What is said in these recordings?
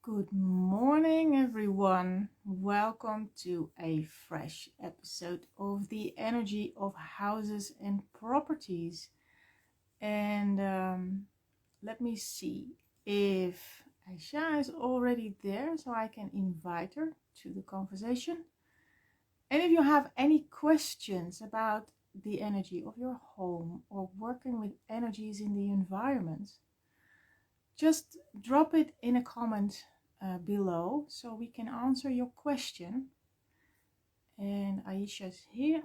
Good morning, everyone. Welcome to a fresh episode of the energy of houses and properties. And let me see if Aisha is already there so I can invite her to the conversation. And if you have any questions about the energy of your home or working with energies in the environment, just drop it in a comment below so we can answer your question. And Aisha's here,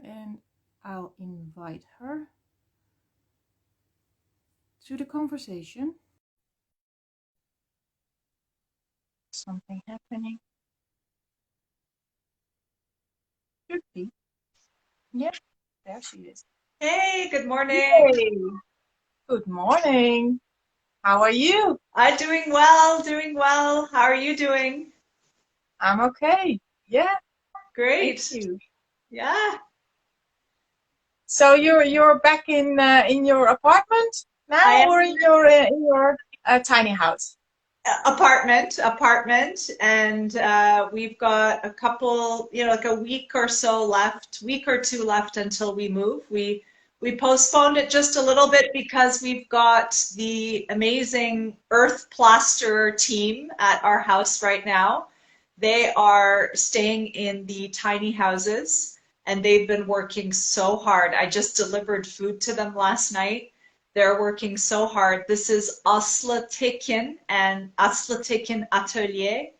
and I'll invite her to the conversation. Something happening. Should be. Yeah, there she is. Hey, good morning. Yay! Good morning. How are you? I'm doing well, doing well. How are you doing? I'm okay. Yeah, thank Great. you. Yeah, So you're back in your apartment I now, or am in your tiny house? apartment, and we've got a couple, like a week or so left, week or two left until we move. We postponed it just a little bit because we've got the amazing earth plasterer team at our house right now. They are staying in the tiny houses and they've been working so hard. I just delivered food to them last night. They're working so hard. This is Aslatikin and Aslatikin Atelier.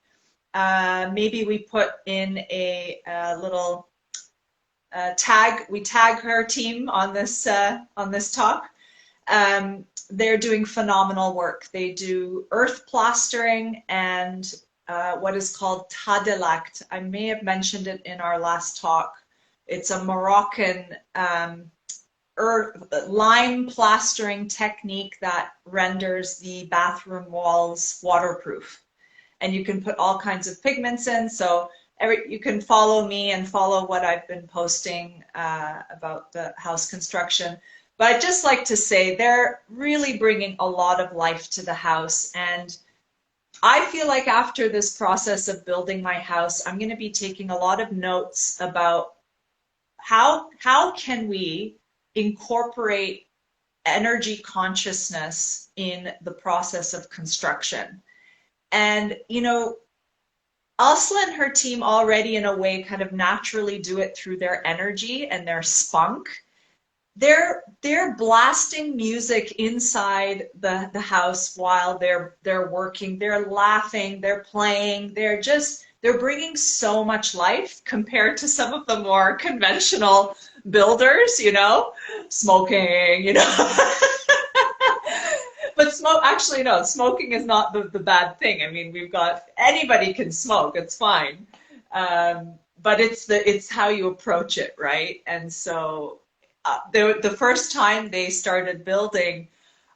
Maybe we put in a little tag. We tag her team on this talk. They're doing phenomenal work. They do earth plastering and what is called tadelakt. I may have mentioned it in our last talk. It's a Moroccan earth lime plastering technique that renders the bathroom walls waterproof. And you can put all kinds of pigments in. So you can follow me and follow what I've been posting about the house construction. But I'd just like to say they're really bringing a lot of life to the house. And I feel like after this process of building my house, I'm going to be taking a lot of notes about how can we incorporate energy consciousness in the process of construction. And, Ursula and her team already, in a way, kind of naturally do it through their energy and their spunk. They're blasting music inside the house while they're working. They're laughing, they're playing, they're bringing so much life compared to some of the more conventional builders, smoking, But smoke, actually, no, smoking is not the bad thing. I mean, anybody can smoke, it's fine. But it's how you approach it, right? And so the first time they started building,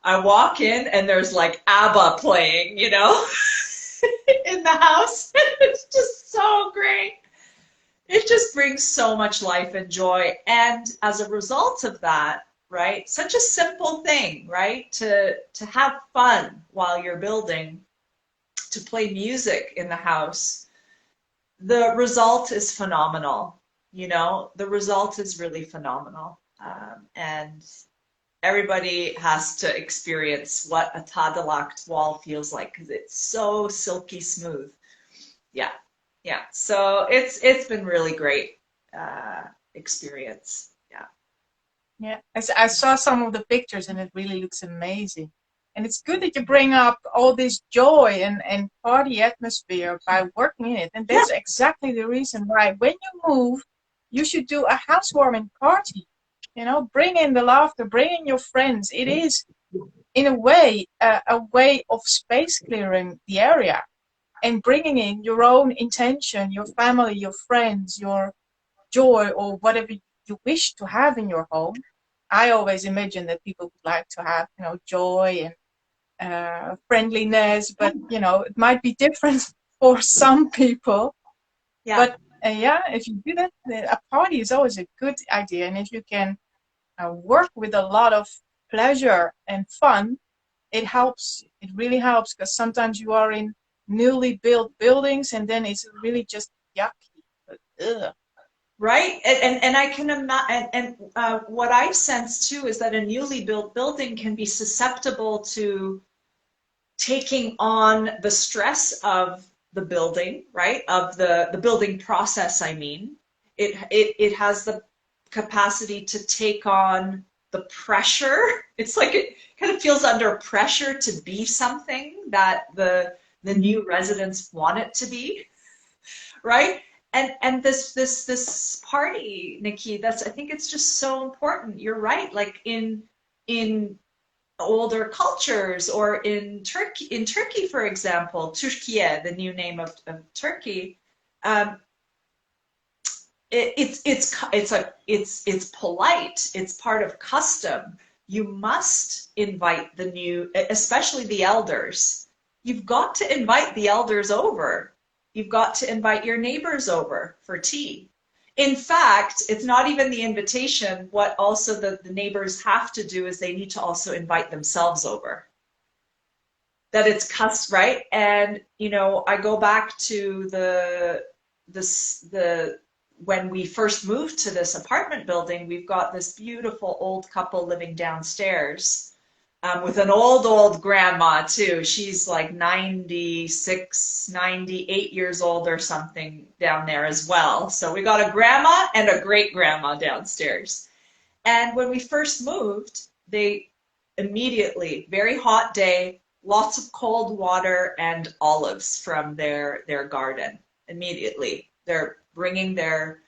I walk in and there's like ABBA playing, in the house. It's just so great. It just brings so much life and joy. And as a result of that, right, such a simple thing, right, to have fun while you're building, to play music in the house, the result is phenomenal. The result is really phenomenal. And everybody has to experience what a Tadelakt wall feels like because it's so silky smooth. Yeah, yeah. So it's been really great experience. Yeah. Yeah, I saw some of the pictures and it really looks amazing. And it's good that you bring up all this joy and party atmosphere by working in it. And Yeah. that's exactly the reason why when you move, you should do a housewarming party. Bring in the laughter, bring in your friends. It is, in a way, a way of space clearing the area and bringing in your own intention, your family, your friends, your joy, or whatever you wish to have in your home. I always imagine that people would like to have, joy and friendliness, but it might be different for some people. Yeah. But yeah, if you do that, a party is always a good idea, and if you can work with a lot of pleasure and fun, it helps. It really helps because sometimes you are in newly built buildings, and then it's really just yucky. But, ugh. Right. And I can imagine, and what I sense too is that a newly built building can be susceptible to taking on the stress of the building, right? Of the building process, I mean. It has the capacity to take on the pressure. It's like it kind of feels under pressure to be something that the new residents want it to be, right? And this party, Nikki, that's I think it's just so important. You're right. Like in older cultures or in Turkey, for example, Turkiye, the new name of Turkey, um, it's polite. It's part of custom. You must invite the new, especially the elders. You've got to invite the elders over. You've got to invite your neighbors over for tea. In fact, it's not even the invitation. What also the neighbors have to do is they need to also invite themselves over. That it's right? And you know, I go back to the when we first moved to this apartment building, we've got this beautiful old couple living downstairs, with an old grandma too. She's like 96, 98 years old or something down there as well. So we got a grandma and a great grandma downstairs. And when we first moved, they immediately, very hot day, lots of cold water and olives from their garden. Immediately, they're bringing their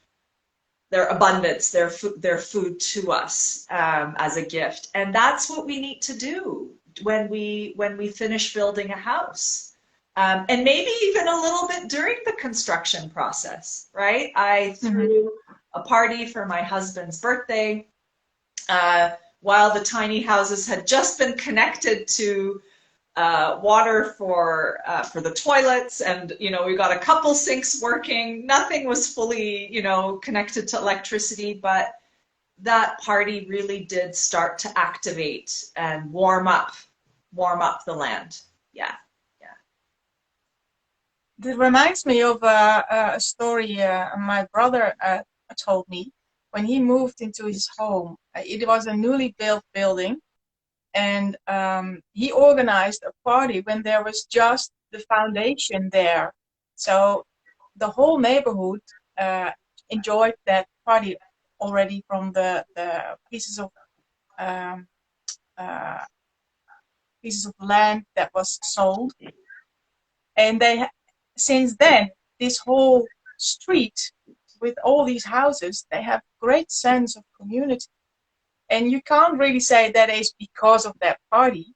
abundance, their food to us, as a gift. And that's what we need to do when we finish building a house. And maybe even a little bit during the construction process, right? I threw a party for my husband's birthday, while the tiny houses had just been connected to water for the toilets, and you know, we got a couple sinks working. Nothing was fully, you know, connected to electricity, but that party really did start to activate and warm up the land. Yeah, yeah. This reminds me of a story my brother told me when he moved into his home. It was a newly built building, and he organized a party when there was just the foundation there. So the whole neighborhood enjoyed that party already from the um, uh, pieces of land that was sold. And they, since then, this whole street with all these houses, they have great sense of community. And you can't really say that is because of that party,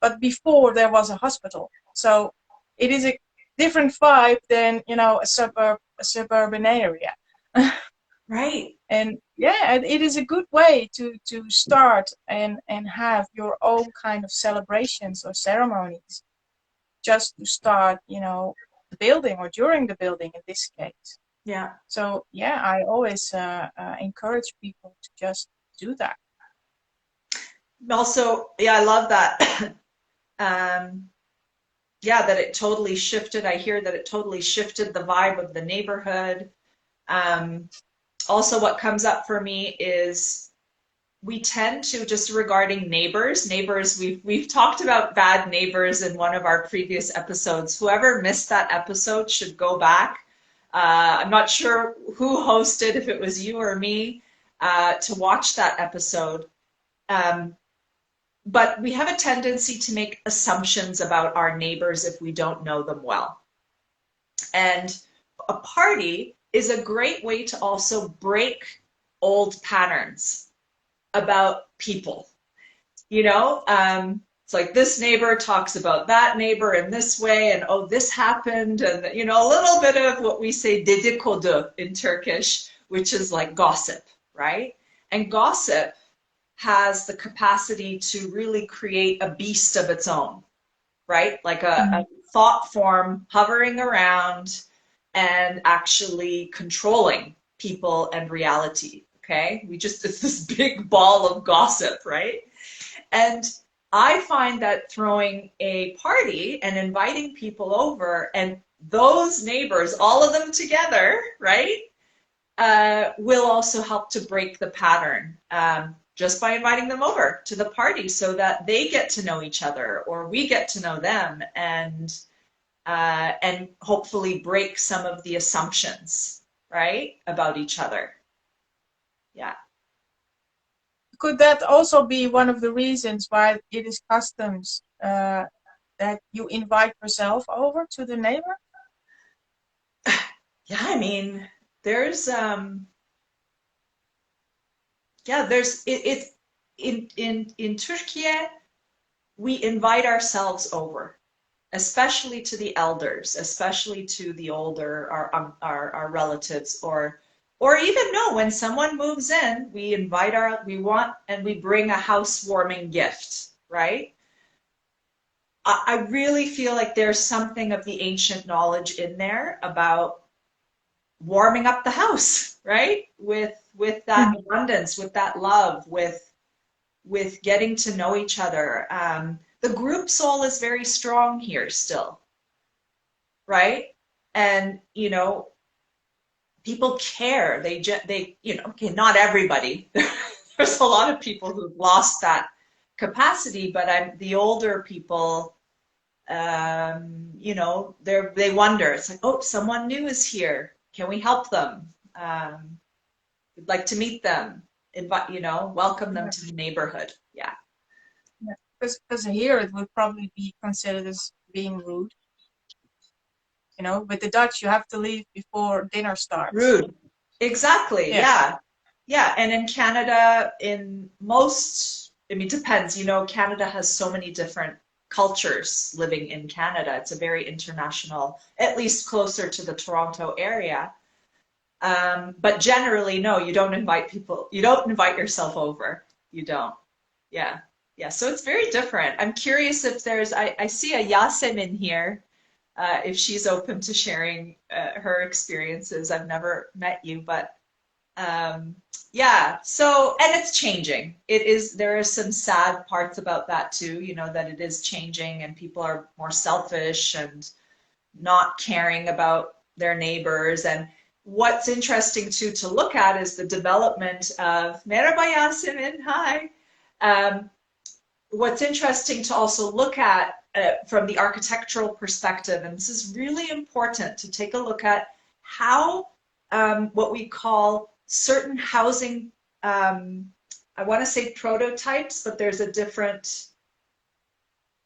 but before there was a hospital. So it is a different vibe than, you know, a suburban area. Right. And yeah, it is a good way to start and have your own kind of celebrations or ceremonies just to start, you know, the building or during the building in this case. Yeah. So yeah, I always encourage people to just do that. Also, yeah, I love that. Yeah, that it totally shifted. I hear that it totally shifted the vibe of the neighborhood. Also, what comes up for me is we tend to, just regarding neighbors, we've talked about bad neighbors in one of our previous episodes. Whoever missed that episode should go back. I'm not sure who hosted, if it was you or me, to watch that episode. But we have a tendency to make assumptions about our neighbors if we don't know them well. And a party is a great way to also break old patterns about people. You know, it's like this neighbor talks about that neighbor in this way, and oh, this happened, and you know, a little bit of what we say dedikodu in Turkish, which is like gossip, right? And gossip has the capacity to really create a beast of its own, right? Like a thought form hovering around and actually controlling people and reality. Okay, it's this big ball of gossip, right? And I find that throwing a party and inviting people over and those neighbors, all of them together, right, will also help to break the pattern just by inviting them over to the party so that they get to know each other or we get to know them and hopefully break some of the assumptions, right, about each other. Yeah. Could that also be one of the reasons why it is customs that you invite yourself over to the neighbor? Yeah, I mean, there's there's it in Turkey we invite ourselves over, especially to the elders, especially to the older our relatives or even no, when someone moves in, we invite we want and we bring a housewarming gift, right? I really feel like there's something of the ancient knowledge in there about warming up the house, right? With that abundance, with that love, with getting to know each other. The group soul is very strong here still, right? And people care. They okay, not everybody. There's a lot of people who've lost that capacity, but the older people. They wonder. It's like, oh, someone new is here. Can we help them? We'd like to meet them. Invite, welcome them to the neighborhood. Yeah. Yeah. Because here it would probably be considered as being rude. With the Dutch, you have to leave before dinner starts. Rude. Exactly. Yeah. Yeah. And in Canada, depends. Canada has so many different cultures living in Canada. It's a very international, at least closer to the Toronto area. But generally, no, you don't invite people. You don't invite yourself over. You don't. Yeah. Yeah. So it's very different. I'm curious if I see a Yasim in here, if she's open to sharing her experiences. I've never met you, but yeah. So, and it's changing. There are some sad parts about that too, that it is changing and people are more selfish and not caring about their neighbors. And what's interesting too to look at is the development of Merhaba Yasemin, hi. What's interesting to also look at from the architectural perspective, and this is really important to take a look at how what we call certain housing, I want to say prototypes, but there's a different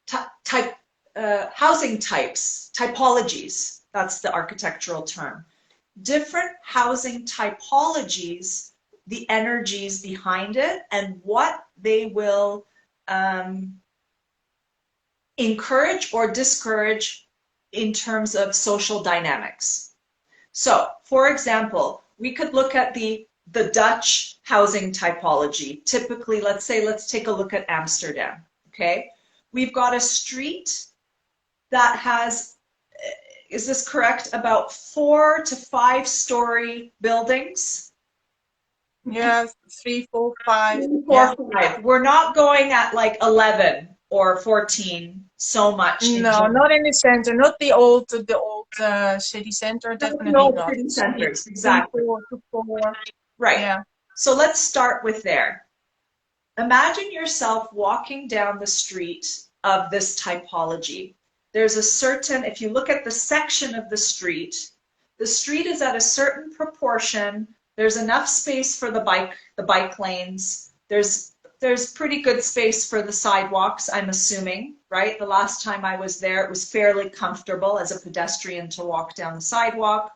type, housing types, typologies, that's the architectural term. Different housing typologies, the energies behind it, and what they will encourage or discourage in terms of social dynamics. So, for example, we could look at the Dutch housing typology. Typically, let's take a look at Amsterdam, okay? We've got a street that has, is this correct, about 4 to 5 story buildings? Yeah, 3, 4, 5. 3, 4, 5. We're not going at like 11 or 14 so much. No, not in the center, not the old city center, definitely not. City centers, exactly. 4 to 4. Right. Yeah. So let's start with there. Imagine yourself walking down the street of this typology. There's a certain, if you look at the section of the street is at a certain proportion. There's enough space for the bike lanes. There's pretty good space for the sidewalks, I'm assuming, right? The last time I was there, it was fairly comfortable as a pedestrian to walk down the sidewalk.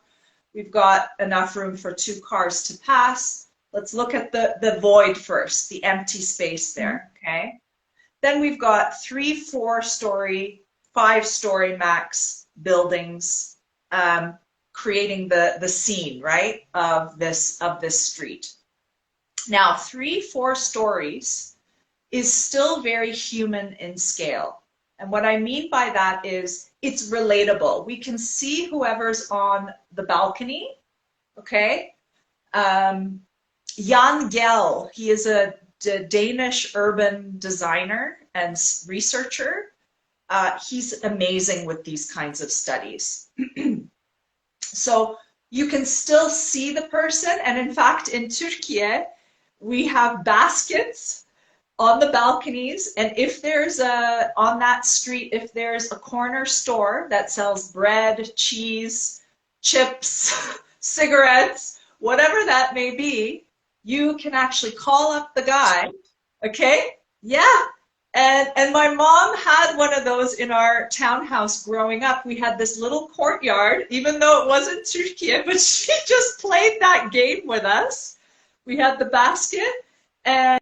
We've got enough room for 2 cars to pass. Let's look at the void first, the empty space there, okay? Then we've got 3, 4 story, 5 story max buildings, creating the scene, right, of this street. Now, 3, 4 stories is still very human in scale. And what I mean by that is it's relatable. We can see whoever's on the balcony, okay? Jan Gehl, he is a Danish urban designer, and researcher. He's amazing with these kinds of studies. So you can still see the person. And in fact, in Turkey, we have baskets on the balconies. And if there's on that street, if there's a corner store that sells bread, cheese, chips, cigarettes, whatever that may be, you can actually call up the guy. Okay? Yeah. And my mom had one of those in our townhouse growing up. We had this little courtyard, even though it wasn't Turkey, but she just played that game with us. We had the basket, and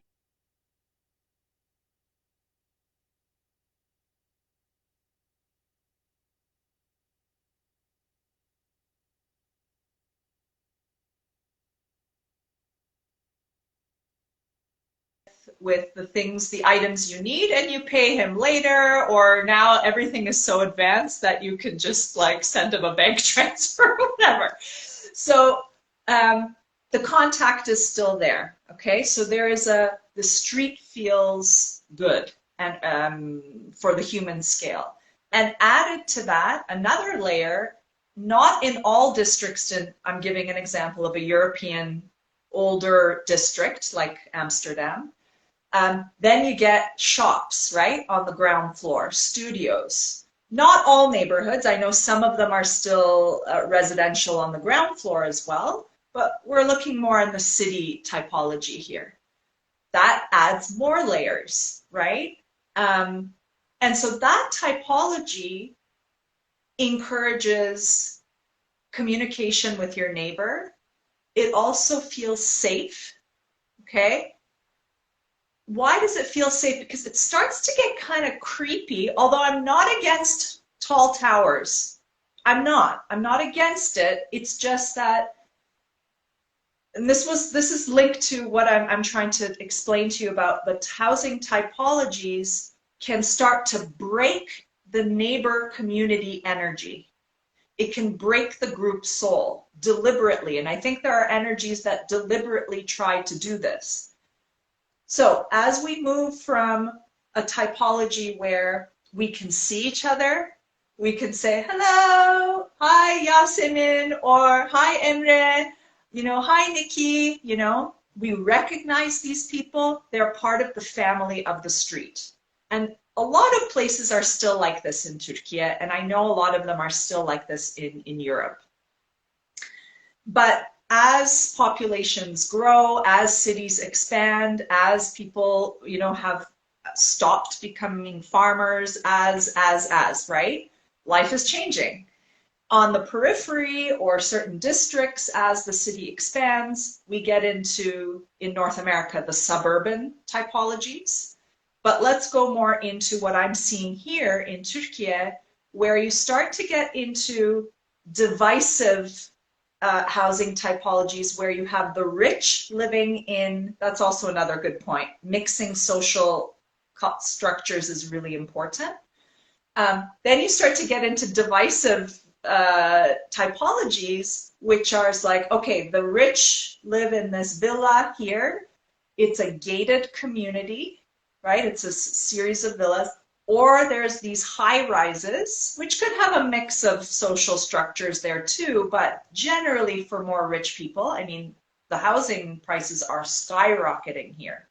with the things, the items you need, and you pay him later, or now everything is so advanced that you can just like send him a bank transfer or whatever. So the contact is still there. Okay, so there is the street feels good and for the human scale. And added to that, another layer, not in all districts, I'm giving an example of a European older district like Amsterdam. Then you get shops, right, on the ground floor, studios. Not all neighborhoods. I know some of them are still residential on the ground floor as well, but we're looking more in the city typology here. That adds more layers, right? And so that typology encourages communication with your neighbor. It also feels safe, okay? Why does it feel safe? Because it starts to get kind of creepy, although I'm not against tall towers. I'm not against it. It's just that, and this is linked to what I'm trying to explain to you about the housing typologies can start to break the neighbor community energy. It can break the group soul deliberately. And I think there are energies that deliberately try to do this. So as we move from a typology where we can see each other, we can say, hello, hi Yasemin, or hi Emre, hi Nikki, we recognize these people. They're part of the family of the street. And a lot of places are still like this in Turkey, and I know a lot of them are still like this in Europe. But as populations grow, as cities expand, as people, have stopped becoming farmers, right? Life is changing. On the periphery or certain districts, as the city expands, we get into, in North America, the suburban typologies. But let's go more into what I'm seeing here in Turkey, where you start to get into divisive housing typologies where you have the rich living in, that's also another good point, mixing social structures is really important. Then you start to get into divisive typologies, which are like, okay, the rich live in this villa here. It's a gated community, right? It's a series of villas. Or there's these high rises, which could have a mix of social structures there too, but generally for more rich people, I mean, the housing prices are skyrocketing here.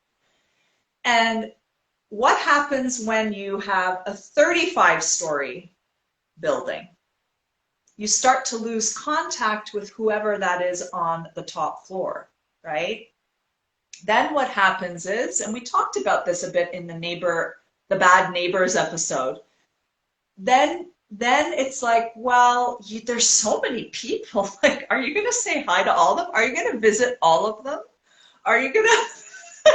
And what happens when you have a 35-story building? You start to lose contact with whoever that is on the top floor, right? Then what happens is, and we talked about this a bit in the bad neighbors episode, then it's like, well, there's so many people, like, are you going to say hi to all of them? Are you going to visit all of them? Are you going to,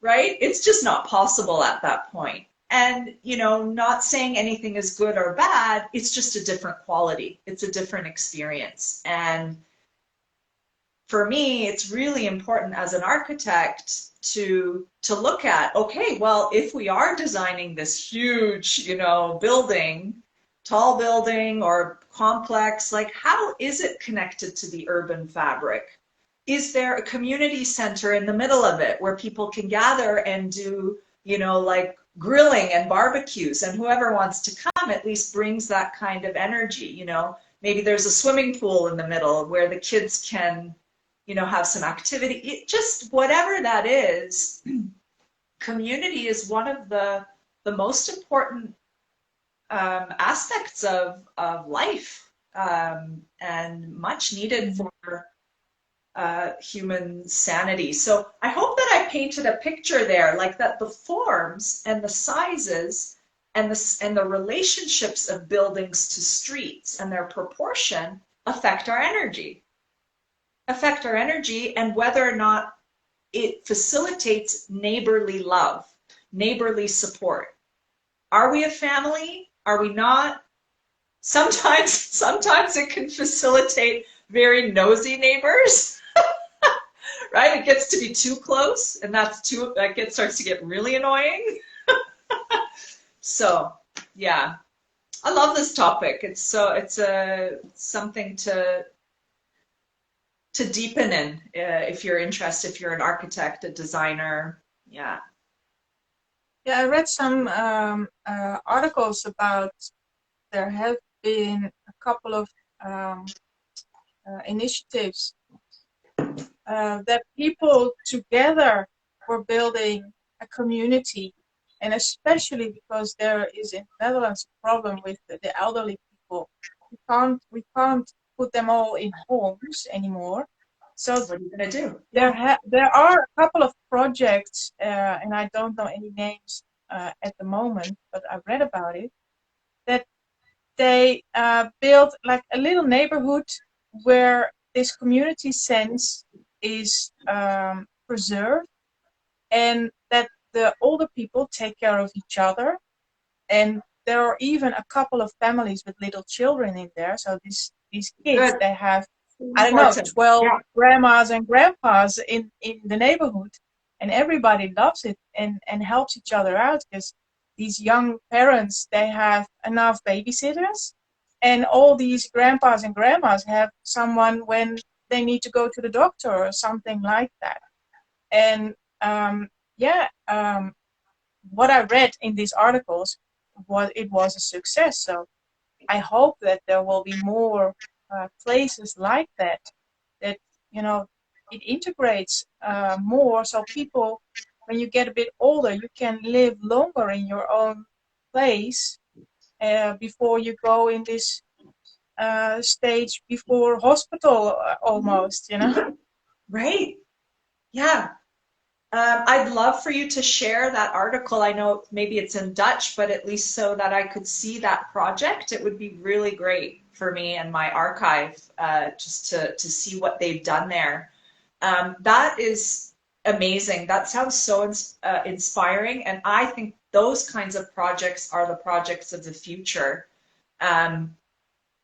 right? It's just not possible at that point. And, not saying anything is good or bad, it's just a different quality. It's a different experience. And for me, it's really important as an architect to look at, okay, well, if we are designing this huge, building, tall building or complex, like, how is it connected to the urban fabric? Is there a community center in the middle of it where people can gather and do you know, like grilling and barbecues, and whoever wants to come at least brings that kind of energy, you know. Maybe there's a swimming pool in the middle where the kids can, you know, have some activity. Just whatever that is, community is one of the most important aspects of life, and much needed for human sanity. So I hope that I painted a picture there, like that the forms and the sizes and the relationships of buildings to streets and their proportion affect our energy. Affect our energy, and whether or not it facilitates neighborly love, neighborly support. Are we a family? Are we not? Sometimes it can facilitate very nosy neighbors, right? It gets to be too close, and starts to get really annoying. So, yeah, I love this topic. It's something to deepen in, if you're interested, if you're an architect, a designer. Yeah. Yeah, I read some articles about there have been a couple of initiatives that people together were building a community, and especially because there is in the Netherlands a problem with the elderly people. We can't put them all in homes anymore. So what are you gonna do? There are a couple of projects, and I don't know any names at the moment, but I read about it, that they built like a little neighborhood where this community sense is preserved, and that the older people take care of each other. And there are even a couple of families with little children in there. So these kids, Good. they have, I don't know, Important. 12 Yeah. grandmas and grandpas in the neighborhood. And everybody loves it and helps each other out, because these young parents, they have enough babysitters. And all these grandpas and grandmas have someone when they need to go to the doctor or something like that. And what I read in these articles was a success. So I hope that there will be more places like that, that, you know, it integrates more, so people, when you get a bit older, you can live longer in your own place before you go in this stage before hospital almost, you know. Right. Yeah. I'd love for you to share that article. I know maybe it's in Dutch, but at least so that I could see that project, it would be really great for me and my archive, just to see what they've done there. That is amazing. That sounds so inspiring, and I think those kinds of projects are the projects of the future. Um,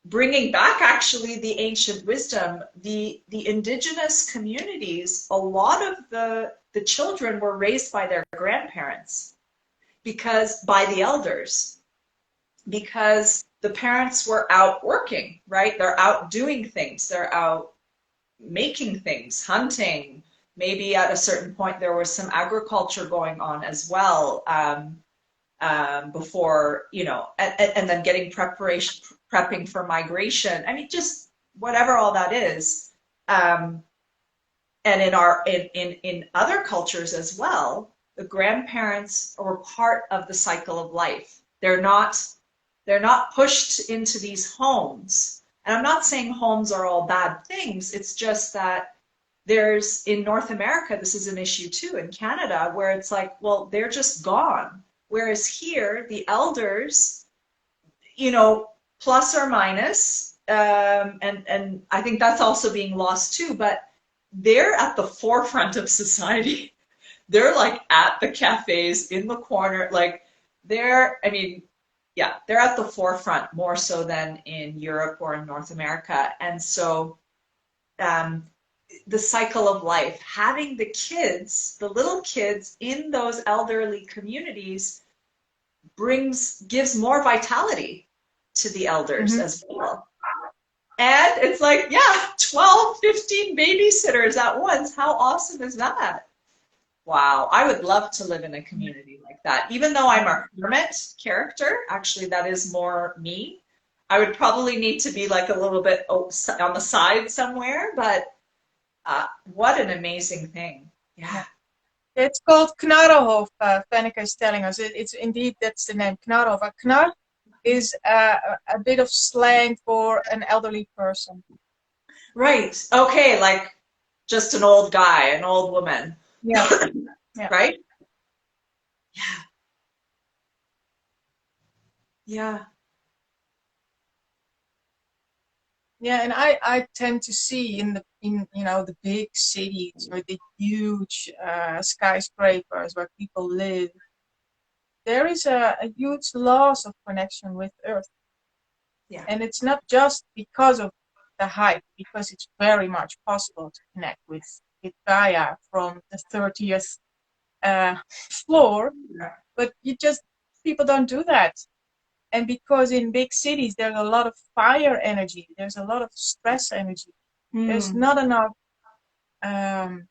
Bringing back actually the ancient wisdom, the indigenous communities, a lot of the children were raised by their grandparents, because by the elders, because the parents were out working, right? They're out doing things, they're out making things, hunting. Maybe at a certain point there was some agriculture going on as well. Before, you know, and then prepping for migration. I mean, just whatever all that is. And in other cultures as well, the grandparents are part of the cycle of life. They're not pushed into these homes. And I'm not saying homes are all bad things. It's just that there's, in North America, this is an issue too, in Canada, where it's like, well, they're just gone. Whereas here, the elders, you know, plus or minus, and I think that's also being lost too, but they're at the forefront of society. They're like at the cafes in the corner, like I mean, yeah, they're at the forefront more so than in Europe or in North America. And so the cycle of life, having the kids, the little kids in those elderly communities gives more vitality to the elders as well. And it's like, yeah, 12, 15 babysitters at once. How awesome is that? Wow, I would love to live in a community like that. Even though I'm a hermit character, actually, that is more me. I would probably need to be like a little bit on the side somewhere, but what an amazing thing. Yeah. Yeah. It's called Knarrenhof, Fenneke is telling us. It's indeed, that's the name, Knarrenhof. A knar is a bit of slang for an elderly person. Right. Okay, like just an old guy, an old woman, Yeah, yeah. right? Yeah. Yeah. Yeah, and I tend to see in the big cities or the huge skyscrapers where people live, there is a huge loss of connection with Earth. Yeah. And it's not just because of the height, because it's very much possible to connect with Gaia from the 30th floor, but people don't do that. And because in big cities, there's a lot of fire energy, there's a lot of stress energy, there's Hmm. not enough um,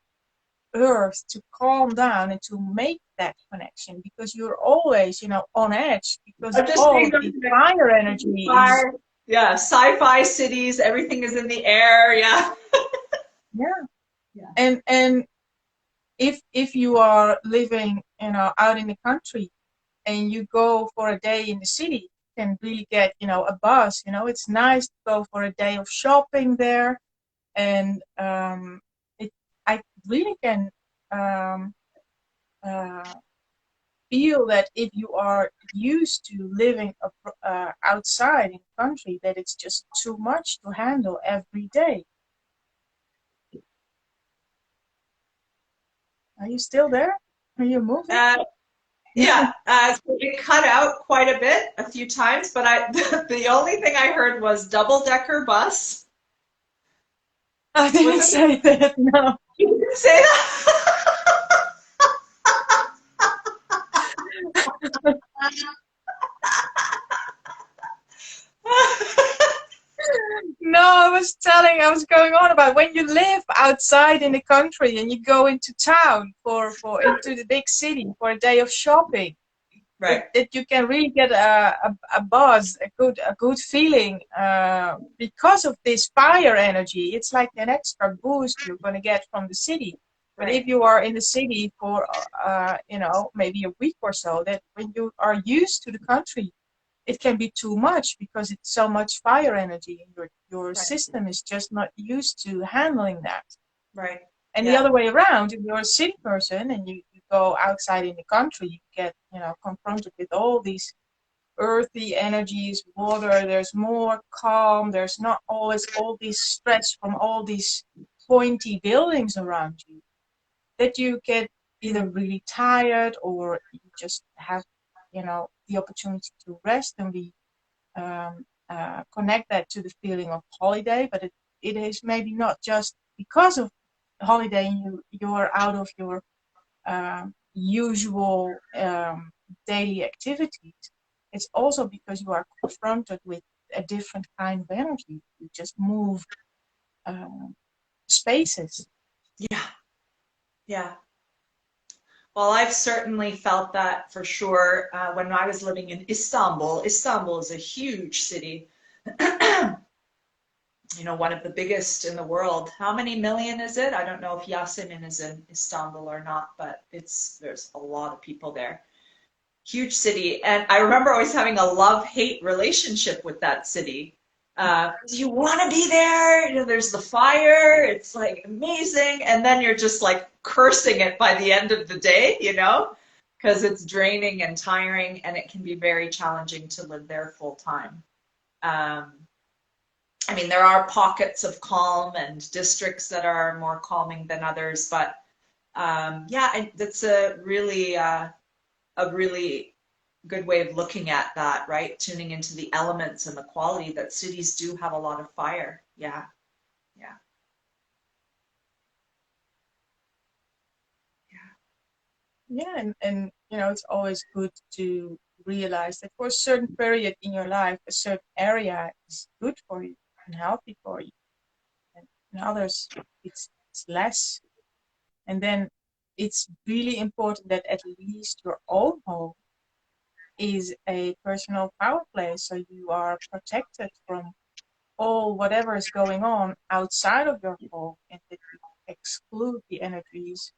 earth to calm down and to make that connection because you're always, on edge because I'm just all saying of the fire energy is, sci-fi, yeah, sci-fi cities, everything is in the air. Yeah. yeah. Yeah. And if you are living, out in the country and you go for a day in the city, you can really get, a buzz. It's nice to go for a day of shopping there, and I really can um, uh, feel that if you are used to living outside in the country, that it's just too much to handle every day. Are you still there? Are you moving? Uh, yeah. So it cut out quite a bit a few times, but the only thing I heard was double-decker bus. I Was didn't it? say that, no. You didn't say that? No, I was going on about when you live outside in the country and you go into town into the big city for a day of shopping, Right. that you can really get a buzz, a good feeling, because of this fire energy. It's like an extra boost you're going to get from the city. But if Right. you are in the city for maybe a week or so, that when you are used to the country, it can be too much because it's so much fire energy and your Right. system is just not used to handling that. Right. And the Yeah. other way around, if you're a city person and you go outside in the country, you get, confronted with all these earthy energies, water, there's more calm, there's not always all this stress from all these pointy buildings around you, that you get either really tired or you just have, the opportunity to rest. And we connect that to the feeling of holiday, but it is maybe not just because of holiday you're out of your usual daily activities. It's also because you are confronted with a different kind of energy. You just move spaces. Yeah. Yeah. Well, I've certainly felt that for sure when I was living in Istanbul. Istanbul is a huge city, one of the biggest in the world. How many million is it? I don't know if Yasemin is in Istanbul or not, but there's a lot of people there. Huge city. And I remember always having a love-hate relationship with that city. You want to be there, there's the fire, it's like amazing, and then you're just like cursing it by the end of the day, because it's draining and tiring, and it can be very challenging to live there full time. Um, I mean, there are pockets of calm and districts that are more calming than others, but yeah, that's a really good way of looking at that, right? Tuning into the elements and the quality that cities do have a lot of fire. Yeah, yeah, Yeah, and it's always good to realize that for a certain period in your life, a certain area is good for you and healthy for you, and in others it's less. And then it's really important that at least your own home is a personal power place, so you are protected from all whatever is going on outside of your home, and that you exclude the energies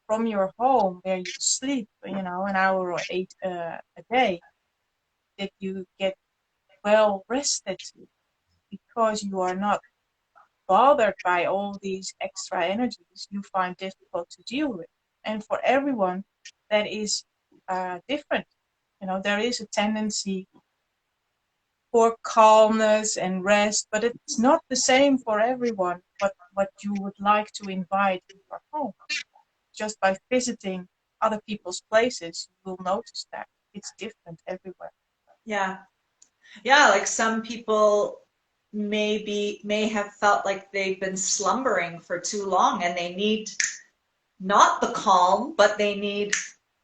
from your home where you sleep, an hour or eight a day, that you get well rested because you are not bothered by all these extra energies you find difficult to deal with. And for everyone, that is different. There is a tendency for calmness and rest, but it's not the same for everyone. What you would like to invite in your home. Just by visiting other people's places, you will notice that it's different everywhere. Yeah. Yeah, like some people may have felt like they've been slumbering for too long and they need not the calm, but they need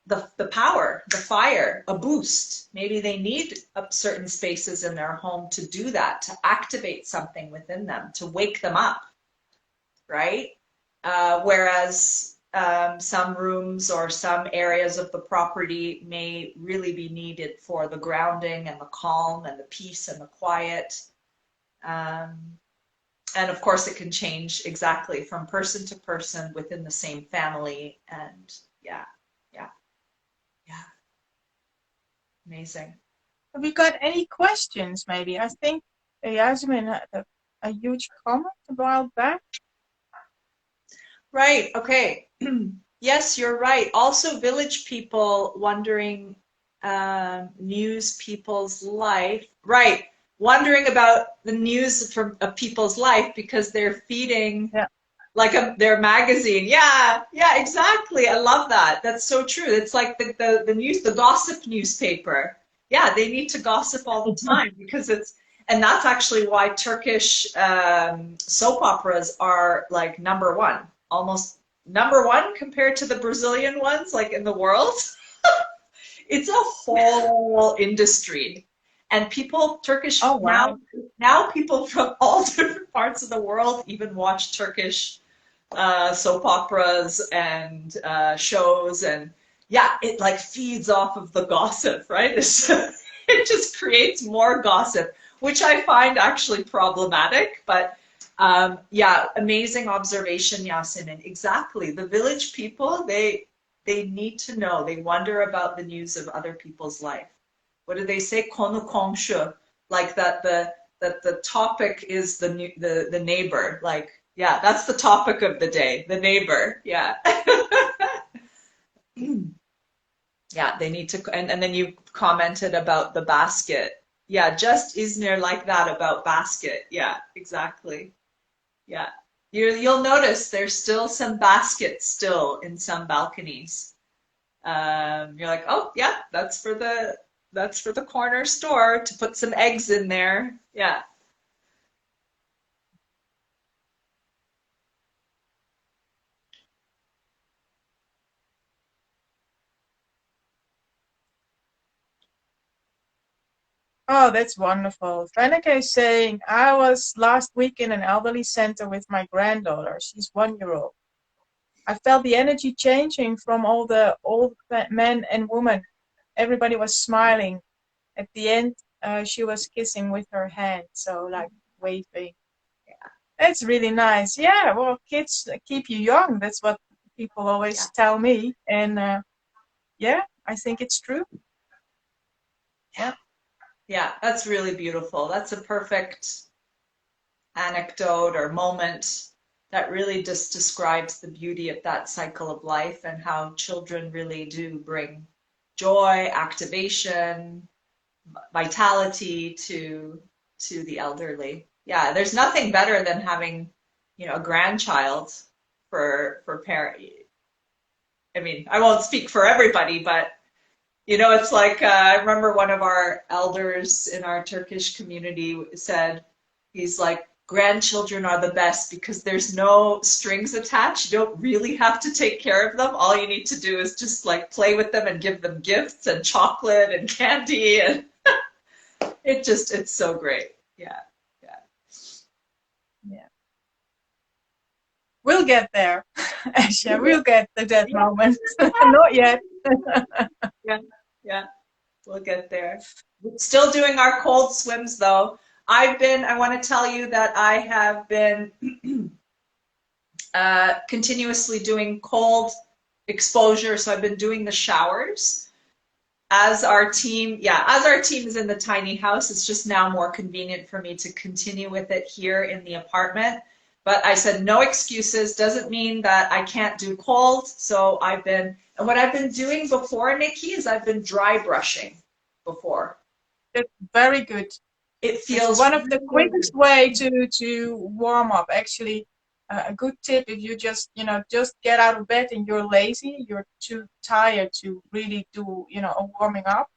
the power, the fire, a boost. Maybe they need certain spaces in their home to do that, to activate something within them, to wake them up, right? Whereas some rooms or some areas of the property may really be needed for the grounding and the calm and the peace and the quiet. Um, and of course, it can change exactly from person to person within the same family. And yeah, yeah, yeah, amazing. Have we got any questions, maybe? I think Yasmin had a huge comment a while back. Right, okay. Yes, you're right. Also, village people wondering, news people's life. Right, wondering about the news from of people's life because they're feeding Yeah. like their magazine. Yeah, yeah, exactly. I love that. That's so true. It's like the news, the gossip newspaper. Yeah, they need to gossip all the time because and that's actually why Turkish soap operas are like number one, almost number one compared to the Brazilian ones, like in the world. It's a whole industry. And people, Oh, Turkish, wow. now people from all different parts of the world even watch Turkish soap operas and shows, and yeah, it like feeds off of the gossip, right? It just creates more gossip, which I find actually problematic. But yeah, amazing observation, Yasin. And exactly, the village people, they need to know. They wonder about the news of other people's life. What do they say? Konu komşu, like that the topic is the neighbor. Like, yeah, that's the topic of the day, the neighbor. Yeah. Yeah, they need to, and then you commented about the basket. Yeah, just Isn't like that about basket? Yeah, exactly. Yeah. You'll notice there's still some baskets still in some balconies. You're like, oh yeah, that's for the corner store to put some eggs in there. Yeah. Oh, that's wonderful. Fenneke is saying, I was last week in an elderly center with my granddaughter. She's 1 year old. I felt the energy changing from all the old men and women. Everybody was smiling. At the end, she was kissing with her hand, so like waving. That's really nice. Yeah, well, kids keep you young. That's what people Yeah. always tell me. And yeah, I think it's true. Yeah. Yeah, that's really beautiful. That's a perfect anecdote or moment that really just describes the beauty of that cycle of life and how children really do bring joy, activation, vitality to the elderly. Yeah, there's nothing better than having, a grandchild for parent. I mean, I won't speak for everybody, but it's like I remember one of our elders in our Turkish community said, he's like, grandchildren are the best because there's no strings attached. You don't really have to take care of them. All you need to do is just like play with them and give them gifts and chocolate and candy, and it's so great. Yeah, yeah. Yeah. We'll get there, Aisha. We'll get to that moment. Not yet. Yeah, yeah, we'll get there. Still doing our cold swims though. I want to tell you that I have been continuously doing cold exposure. So I've been doing the showers as our team, as our team is in the tiny house, it's just now more convenient for me to continue with it here in the apartment. But I said no excuses, doesn't mean that I can't do cold. So and what I've been doing before, Nikki, is I've been dry brushing before. That's very good. It It's feels one of the really quickest way to warm up. Actually, a good tip if you just get out of bed and you're lazy, you're too tired to really do a warming up.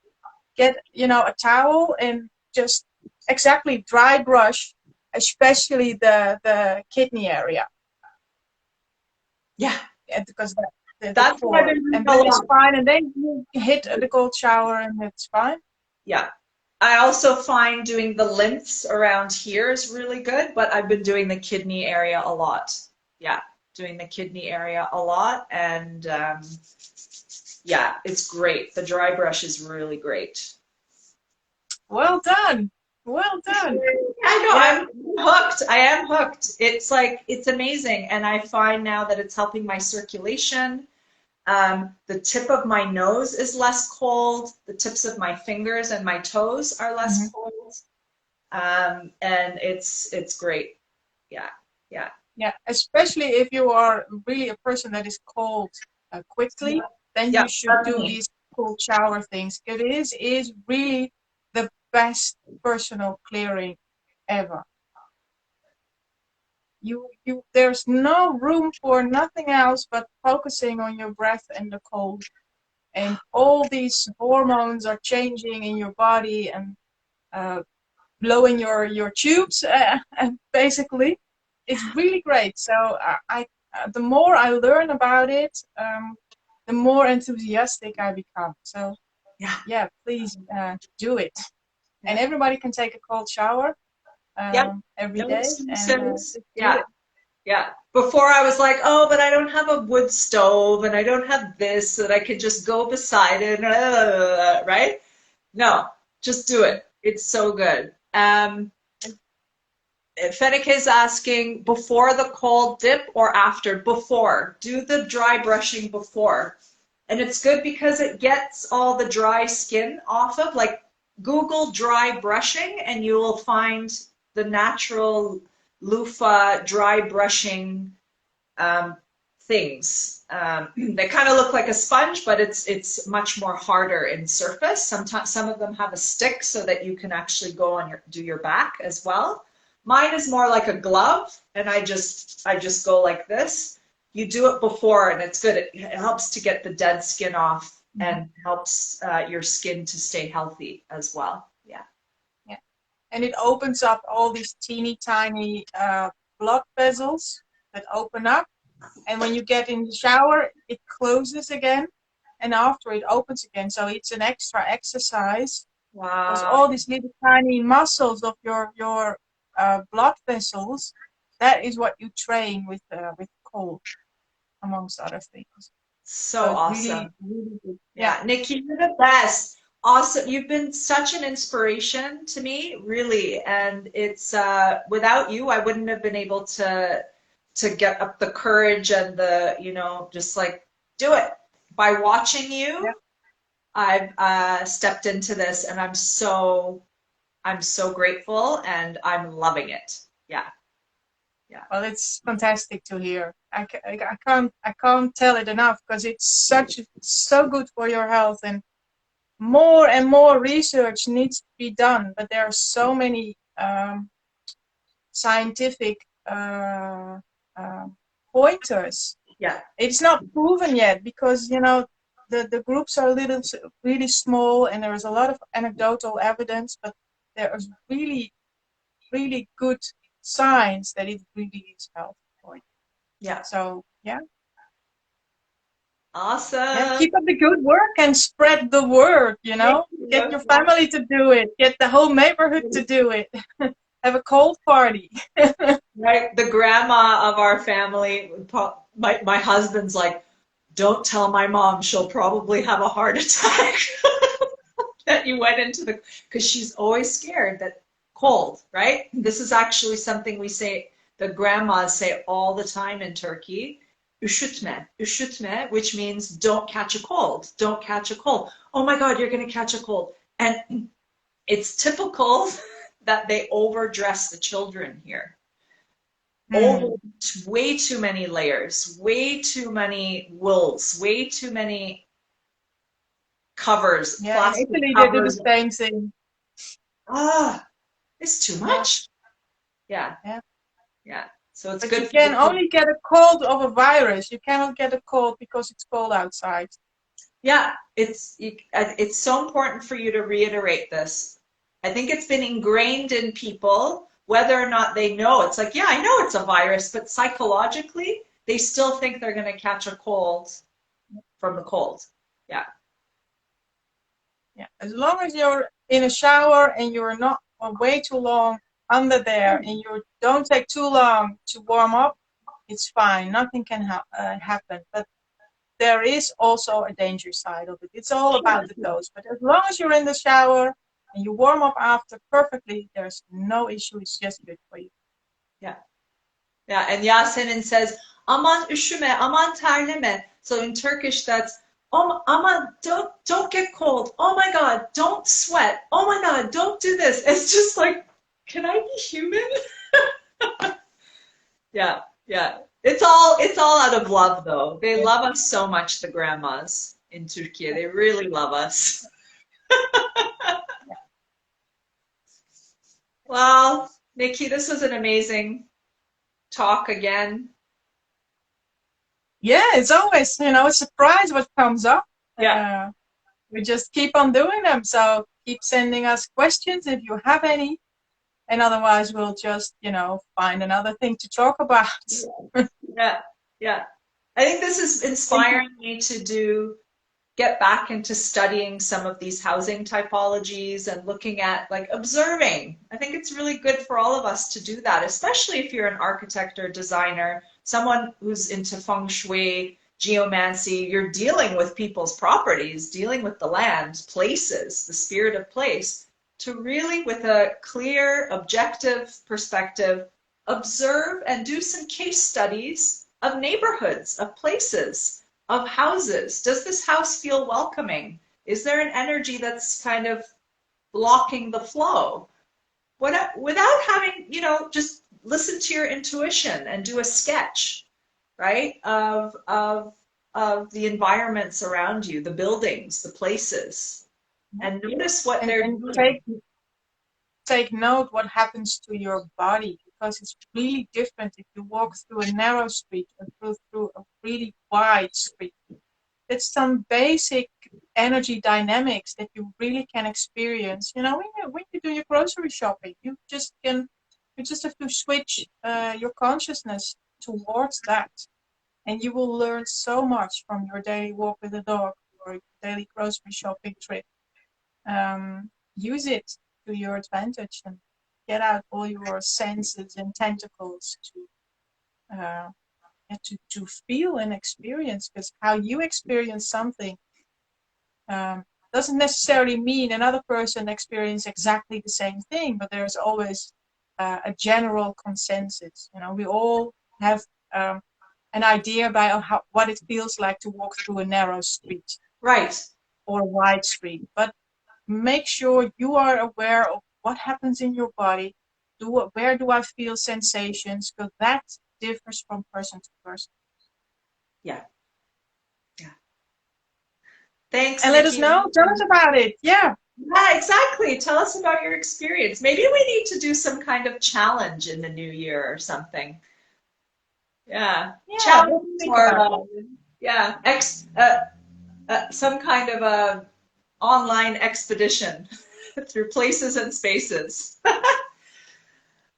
Get a towel and just exactly dry brush, especially the kidney area. Yeah, Because the that's what I've core, been doing and a then it's lot. fine. And then you hit the cold shower and it's fine. Yeah. I also find doing the lymphs around here is really good, but I've been doing the kidney area a lot. Yeah, doing the kidney area a lot. And yeah, it's great. The dry brush is really great. Well done. Well done. I know, Yeah. I'm hooked. I am hooked. It's like, it's amazing. And I find now that it's helping my circulation. The tip of my nose is less cold. The tips of my fingers and my toes are less cold. And it's great. Yeah, yeah. Yeah, especially if you are really a person that is cold quickly, then Yeah, you should that's do me. these cold shower things. It is really the best personal clearing ever. There's no room for nothing else but focusing on your breath and the cold. And all these hormones are changing in your body and blowing your tubes, basically. It's really great. So the more I learn about it, the more enthusiastic I become. So yeah, please do it. And everybody can take a cold shower Yeah, every no day, and excuses. just do Yeah, it. yeah. Before I was like, oh, but I don't have a wood stove and I don't have this so that I could just go beside it, right? No, just do it. It's so good. Fennec is asking before the cold dip or after? Before. Do the dry brushing before. And it's good because it gets all the dry skin off of, like Google dry brushing and you will find the natural loofah dry brushing things. They kind of look like a sponge, but it's much more harder in surface. Sometimes some of them have a stick so that you can actually go on do your back as well. Mine is more like a glove, and I just go like this. You do it before, and it's good. It helps to get the dead skin off and helps your skin to stay healthy as well. Yeah. Yeah, and it opens up all these teeny tiny blood vessels that open up. And when you get in the shower, it closes again, and after it opens again. So it's an extra exercise because Wow. all these little tiny muscles of your blood vessels, that is what you train with cold, amongst other things. So So it's awesome. really, really good. Yeah. Yeah, Nikki, you're the best. Awesome. You've been such an inspiration to me, really. And it's without you, I wouldn't have been able to get up the courage and the, just like do it. By watching Yeah. you, I've stepped into this and I'm so grateful and I'm loving it. Yeah. Yeah. Well, it's fantastic to hear. I can't tell it enough because it's so good for your health, and more research needs to be done. But there are so many scientific pointers. Yeah. It's not proven yet because the groups are really small, and there is a lot of anecdotal evidence, but there is really good signs that it really is healthy for you. Yeah. So yeah, Awesome. keep up the good work and spread the word. Thank Get you. your family to do it. Get the whole neighborhood to do it. have a cold party. Right? The grandma of our family, my husband's like, don't tell my mom, she'll probably have a heart attack that you went into the, because she's always scared that cold, right? This is actually something we say, the grandmas say all the time in Turkey, üşütme, üşütme, which means don't catch a cold, don't catch a cold. Oh my God, you're going to catch a cold. And it's typical that they overdress the children here. Over way too many layers, way too many wools, way too many covers, Yeah, in plastic Italy they do the covers. same thing. Ah, it's too Yeah, much. Yeah, yeah. yeah. So it's But good you for the can kids. only get a cold of a virus. You cannot get a cold because it's cold outside. Yeah, it's so important for you to reiterate this. I think it's been ingrained in people, whether or not they know. It's like, yeah, I know it's a virus, but psychologically, they still think they're going to catch a cold from the cold. Yeah. Yeah, as long as you're in a shower and you're not way too long under there and you don't take too long to warm up, it's fine. Nothing can happen. But there is also a danger side of it. It's all about the dose. But as long as you're in the shower and you warm up after perfectly, there's no issue. It's just good for you. Yeah. Yeah. And Yasemin says, aman üşüme, aman terleme. So in Turkish, that's, oh, aman, don't get cold. Oh my God, don't sweat. Oh my God, don't do this. It's just like, can I be human? Yeah. Yeah. It's all out of love though. They Yeah. love us so much, the grandmas in Turkey. They really love us. Well, Nikki, this was an amazing talk again. Yeah, it's always, a surprise what comes up. Yeah. We just keep on doing them. So keep sending us questions if you have any. And otherwise, we'll just, find another thing to talk about. Yeah. Yeah. I think this is inspiring me to get back into studying some of these housing typologies and looking at like observing. I think it's really good for all of us to do that, especially if you're an architect or designer, someone who's into feng shui, geomancy, you're dealing with people's properties, dealing with the land, places, the spirit of place, to really, with a clear, objective perspective, observe and do some case studies of neighborhoods, of places, of houses. Does this house feel welcoming? Is there an energy that's kind of blocking the flow? Without having, just listen to your intuition and do a sketch, right? Of the environments around you, the buildings, the places, and notice what they're And doing. take note what happens to your body, because it's really different if you walk through a narrow street or through a really wide street. It's some basic energy dynamics that you really can experience. When you do your grocery shopping, you just have to switch your consciousness towards that, and you will learn so much from your daily walk with the dog or your daily grocery shopping trip. Use it to your advantage and get out all your senses and tentacles to feel and experience, because how you experience something doesn't necessarily mean another person experience exactly the same thing, but there's always a general consensus. We all have an idea about what it feels like to walk through a narrow street Right. or a wide street, but make sure you are aware of what happens in your body. Where do I feel sensations? Because that differs from person to person. Yeah. Yeah. Thanks, And let us Nikki. know. Tell us about it. Yeah. Yeah, exactly. Tell us about your experience. Maybe we need to do some kind of challenge in the new year or something. Yeah. Yeah. Challenge Think or about it. yeah, some kind of a online expedition through places and spaces.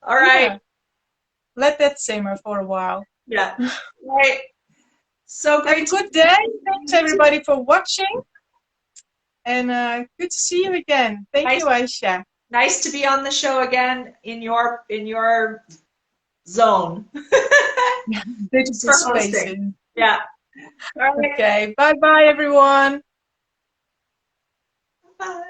All right. Yeah. Let that simmer for a while. Yeah. All right. So Have a great to good day. Thanks everybody for watching. And good to see you again. Thank nice, you, Aisha. Nice to be on the show again in your zone. Thanks Digital for hosting. spaces. Yeah. All right. Okay, bye bye everyone. Bye.